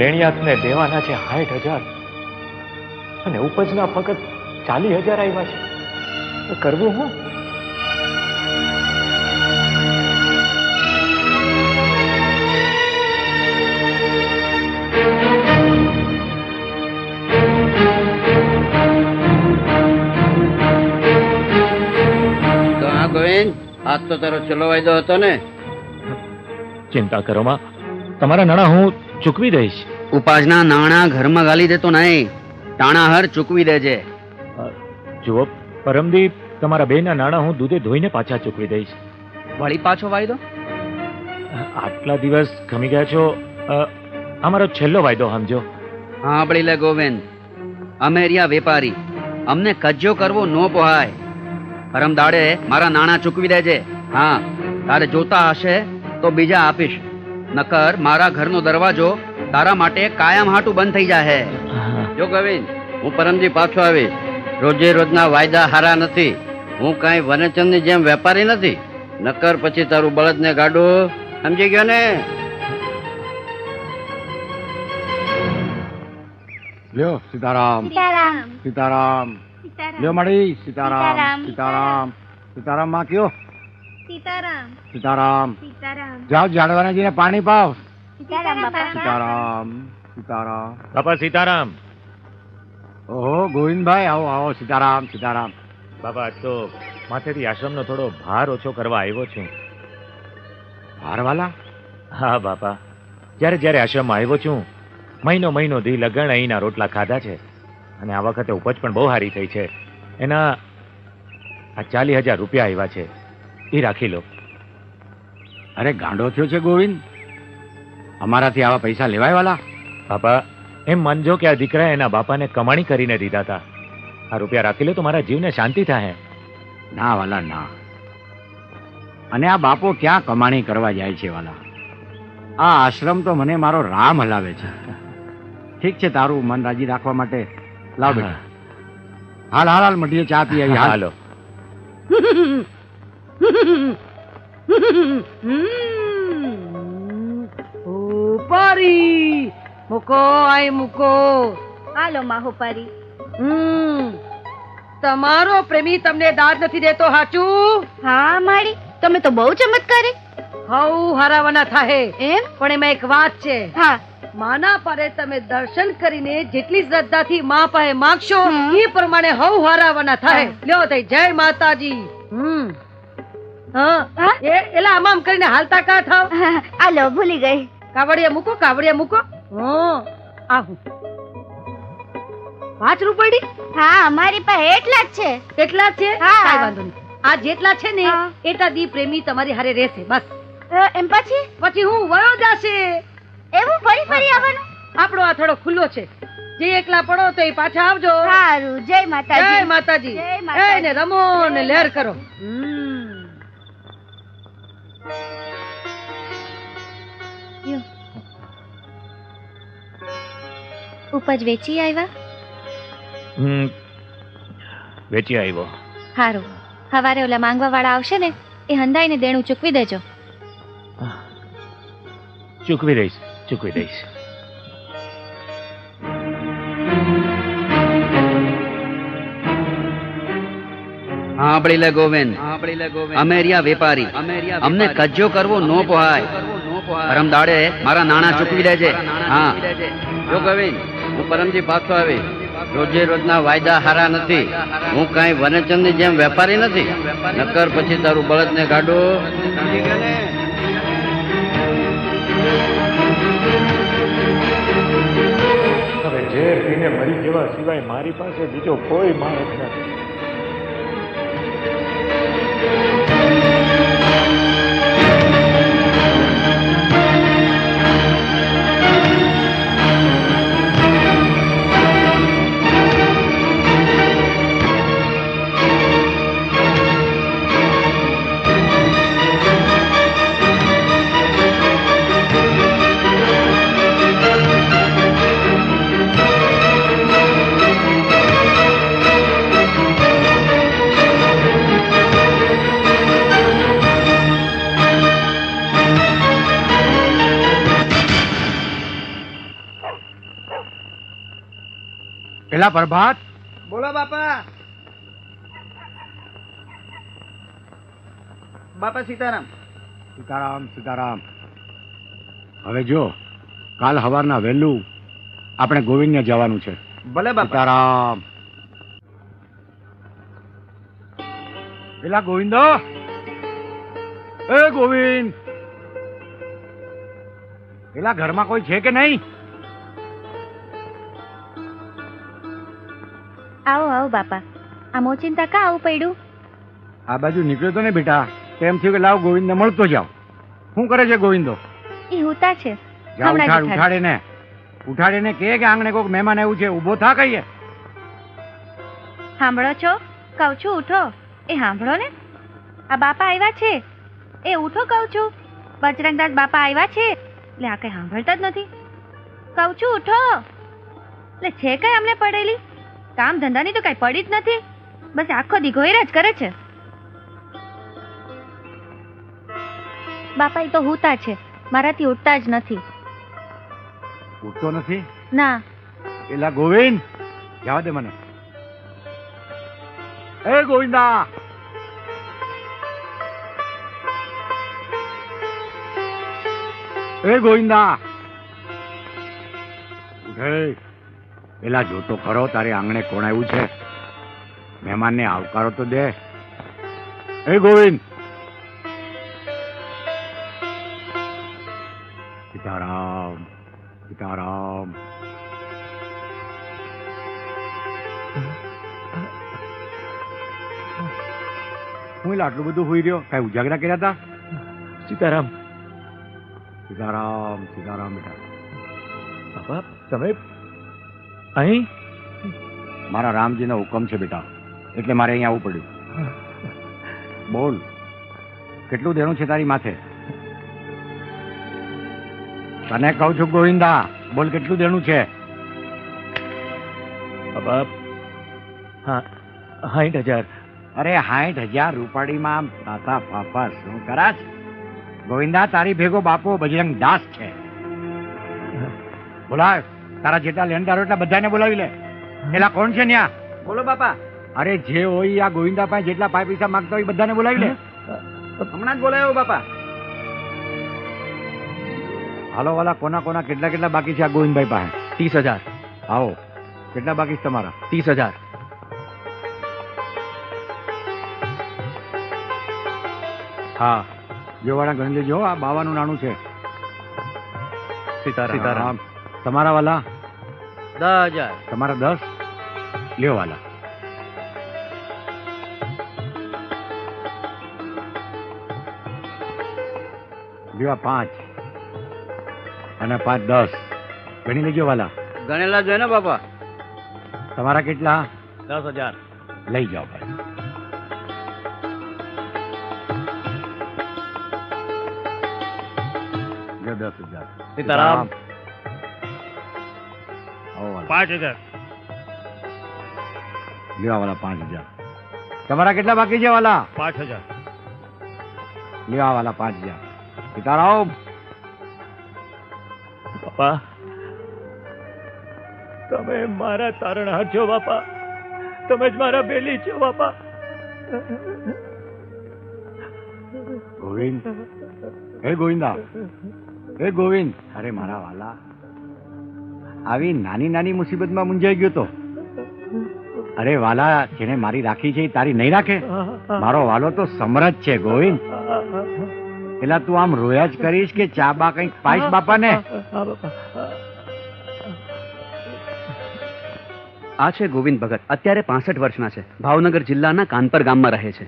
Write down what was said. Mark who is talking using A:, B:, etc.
A: લેણિયાતને દેવાના છે 60,000 અને ઉપજના ફક્ત 40,000 આવ્યા છે. તો કરવું હું?
B: ગોવિંદ, આજ તો તારો છેલ્લો વાયદો હતો ને?
A: ચિંતા કરો માં, તમારા નાણાં હું ચૂકવી દઈશ.
B: ઉપાસના નાણાં ઘરમાં ગાલી દેતો નહીં, ટાણાહર ચૂકવી દેજે.
A: જુઓ પરમદી, તમારા બેના નાણાં હું દૂધે ધોઈને પાછા ચૂકવી દઈશ.
B: વળી પાછો વાયદો?
A: આટલા દિવસ ગમી ગયા છો, અમારો છેલ્લો વાયદો સમજો.
B: સાંભળી લે ગોવિંદ, અમે રહ્યા વેપારી, અમને કજ્જો કરવો ન પોહાય. પરમ દાડે મારા નાણાં ચૂકવી દેજે. હા, તારે જોતા હશે તો બીજા આપીશ, નકર મારા ઘરનો દરવાજો તારા માટે કાયમ હાટું બંધ થઈ જાય. જો ગોવિંદ, હું પરમજી પાછો આવીશ. રોજે રોજના વાયદા હારા નથી. હું કાંઈ વનચંદની જેમ વેપારી નથી, નકર પછી તારું બળદને ગાડું. સમજી ગયો ને?
C: લ્યો સીતારામ, સીતારામ. લ્યો મળી સીતારામ, સીતારામ. સીતારામ માં કયો?
D: સીતારામ,
C: સીતારામ.
D: સીતારામ.
C: જાઓ જાડવાનાજીને પાણી પાવ.
D: સીતારામ બાપા.
C: સીતારામ, સીતારામ.
A: બાપા સીતારામ.
C: ઓહો ગોવિંદભાઈ, આવો આવો. સીતારામ, સીતારામ.
A: બાપા આજ તો માથેથી આશ્રમનો થોડો ભાર ઓછો કરવા આવ્યો છું.
C: ભારવાલા?
A: હા બાપા, જ્યારે જ્યારે આશ્રમમાં આવ્યો છું, મહિનો દી લગણ અહીંના રોટલા ખાધા છે. અને આ વખતે ઉપજ પણ બહુ સારી થઈ છે. એના આ 40,000 રૂપિયા આવ્યા છે, એ રાખી લો.
C: અરે ગાંડો થયો છે ગોવિંદ, અમારાથી આવા પૈસા લેવાય વાલા?
A: બાપા એમ માનજો કે આ દીકરાએ એના બાપાને કમાણી કરીને દીધા હતા. આ રૂપિયા રાખી લો તો મારા જીવને શાંતિ થાય.
C: ના વાલા ના. અને આ બાપો ક્યાં કમાણી કરવા જાય છે વાલા? આ આશ્રમ તો મને મારો રામ હલાવે છે. ઠીક છે, તારું મન રાજી રાખવા માટે લાવ બેટા. હાલ હાલ હાલ મટીએ, ચા પી આવી.
A: હાલો.
E: ઉપારી મૂકો, આઈ મૂકો.
D: હાલો માહોપારી.
E: તમારો પ્રેમી તમને દાદ નથી દેતો, હાચું?
D: હા મારી, તમે તો બહુ ચમત્કારી.
E: હઉ હારાવાના થાહે
D: એમ?
E: પણ એમાં એક વાત છે.
D: હા.
E: માના પારે તમે દર્શન કરીને જેટલી શ્રદ્ધાથી મા પાસે માંગશો એ પ્રમાણે હઉ હારાવાના થાય. લ્યો થઈ, જય માતાજી. હા, એલા આમ કરીને હાલતા કા થાવ?
D: હાલો, ભૂલી ગઈ.
E: કાવડિયા મૂકો, કાવડિયા મૂકો. આહું 5 રૂપિયા?
D: હા, મારી પાસે એટલા જ છે.
E: એટલા જ છે?
D: હા.
E: કાઈ વાંધો નહીં. આ જેટલા છે ને એટલા દી પ્રેમી તમારી હારે રહેશે બસ.
D: એમ પછી?
E: પછી હું વયો જાશે.
D: એવું ફરી ફરી આવવાનું?
E: આપણો આ થોડો ખુલ્લો છે, જે એકલા પડો તો એ પાછા આવજો.
D: સારું, જય માતાજી.
E: જય માતાજી.
D: જય માતાજી.
E: એને રમો ને લહેર કરો.
D: ઉપજ વેચી આવ્યા?
A: વેચી આવ્યો.
D: સારું, સવારે ઓલા માંગવા વાળા આવશે ને, એ હંધાઈને દેણું ચૂકવી દેજો.
A: ચૂકવી દઈશ, ચૂકવી દઈશ.
B: સાંભળી લે ગોવિંદ, અમે રહ્યા વેપારી, અમને કજ્જો કરવો ન પોહાય. પરમ દાડે મારા નાણાં ચૂકવી દેજે. હા, જો ગોવિંદ, હું પરમજી પાછો આવી. રોજે રોજના વાયદા હારા નથી. હું કાંઈ વનચંદની જેમ વેપારી નથી, નકર પછી તારું બળદને ગાડું.
A: હવે ઝેર પીને મરી જવા સિવાય મારી પાસે બીજો કોઈ માણસ નથી.
C: પેલા પ્રભાત,
B: બોલો બાપા. બાપા સીતારામ.
C: સીતારામ સીતારામ. હવે જો કાલ સવારના વહેલું આપણે ગોવિંદને જવાનું છે.
B: ભલે
C: સીતારામ. પેલા ગોવિંદો, એ ગોવિંદ, પેલા ઘરમાં કોઈ છે કે નહીં?
D: આવો આવો બાપા, આ મોચિંતા કા આવું પડ્યું?
C: આ બાજુ નીકળ્યો તો ને બેટા, તેમ થયું કે લાવ ગોવિંદને મળતો જાવ. શું કરે છે ગોવિંદો?
D: એ હુતા છે.
C: જા
D: હમણાં જ
C: ઉઠાડ, ઉઠાડીને કે આંગણે કોઈક મહેમાન આવ્યું છે, ઊભો થા કહીએ.
D: સાંભળો છો? કહું છું ઉઠો. એ સાંભળો ને, આ બાપા આવ્યા છે. એ ઉઠો કહું છું. બજરંગદાસ બાપા આવ્યા છે. એટલે આ કઈ સાંભળતા જ નથી. કહું છું ઉઠો. એટલે છે કઈ અમને પડેલી કામ ધંધાની તો કઈ પડી જ નથી. બસ આખો દી ઘોયરા જ કરે છે. બાપા એ તો હુતા છે, મારાથી ઉઠતા જ નથી.
C: ઉઠતો નથી?
D: ના.
C: એલા ગોવિંદ, જવા દે મને. એ ગોવિંદા, એ ગોવિંદા, ઉઠે. પેલા જોતો ખરો તારે આંગણે કોણ આવ્યું છે? મહેમાનને આવકારો તો દે. એ ગોવિંદ. સીતારામ સીતારામ. હું એટલે આટલું બધું હોઈ રહ્યો? કઈ ઉજાગરા કર્યા હતા?
A: સીતારામ.
C: સીતારામ સીતારામ. બેટા
A: બાપા તમે અહીં?
C: મારા રામજીનો હુકમ છે બેટા, એટલે મારે અહીંયા આવવું પડ્યું. બોલ, કેટલું દેણું છે તારી માથે? તને કહું છું ગોવિંદા, બોલ કેટલું દેણું છે?
A: બાપા હા 60,000.
C: અરે 60,000 રૂપાડીમાં તાતા પાપા શું કરાશ? ગોવિંદા, તારી ભેગો બાપો બજરંગ દાસ છે. બોલાવ, તારા જેટલા લેણદારો એટલા બધાને બોલાવી લે. એલા કોણ છે ન્યા?
B: બોલો બાપા.
C: અરે જે હોય આ ગોવિંદા પાસે જેટલા પૈસા માંગતા હોય બધાને બોલાવી લે.
B: હમણાં જ બોલાયો બાપા.
C: હાલો વાલા, કોના કોના કેટલા કેટલા બાકી છે આ ગોવિંદભાઈ પાસે?
A: 30,000.
C: આવો, કેટલા બાકી છે તમારા?
A: 30,000.
C: હા, જોવાળા ગણી લેજો. આ 52 નાણું છે.
A: સીતારામ.
C: તમારા વાલા?
B: 10,000.
C: તમારા 10. લ્યો વાલા. લ્યો 5 અને 5 10 ગણી લેજો વાલા.
B: ગણેલા જોઈએ ને બાપા.
C: તમારા કેટલા?
A: 10,000.
C: લઈ જાઓ ભાઈ. લ્યો 10,000.
A: સીતારામ.
C: આવો વાલા.
A: 5,000.
C: લ્યો વાલા 5,000. તમારા કેટલા બાકી છે વાલા?
A: 5,000.
C: લ્યો આ વાલા 5,000. સીતારામ.
A: બાપા તમે મારા તારણહાર છો બાપા, તમે જ મારા બેલી છો બાપા.
C: ગોવિંદ, હે ગોવિંદા, હે ગોવિંદ. અરે મારા વાલા, આવી નાની નાની મુસીબતમાં મૂંઝાઈ ગયો તો. અરે વાલા, જેને મારી રાખી છે એ તારી નહીં રાખે? મારો વાલો તો સમરથ છે ગોવિંદ. પેલા તું આમ રોયા જ કરીશ કે ચા બા કઈક પાઈશ બાપાને?
B: આ છે ગોવિંદ ભગત. અત્યારે 65 વર્ષના છે. ભાવનગર જિલ્લાના કાનપર ગામમાં રહે છે.